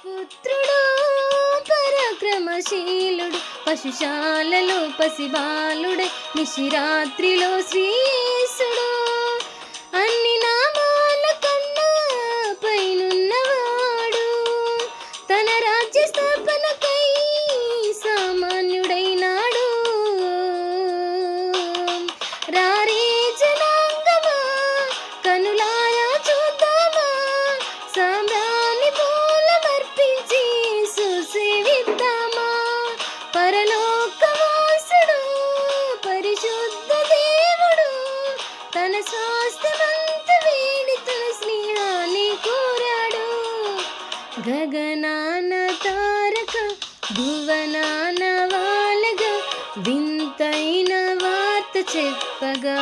పుత్రుడు పరాక్రమశీలుడు పశుశాలలో పసిబాలుడై నిశిరాత్రిలో శ్రీసుడు అన్ని నామాల కన్నా పైనున్నవాడు తన రాజ్య స్థాపనకై సామాన్యుడైనాడు. రారే జనాంగమా కనులారా చూద్దామా సామ్రాణి పూలమర్పించి సుసేవిద్దామా. పరలోకవాసుడు పరిశుద్ధ దేవుడు తన స్వాస్థ్యమంత వేడి తన స్నేహాన్ని కోరాడు. గగనాన తారక భువనాన వాలగా వింతైన వార్త చెప్పగా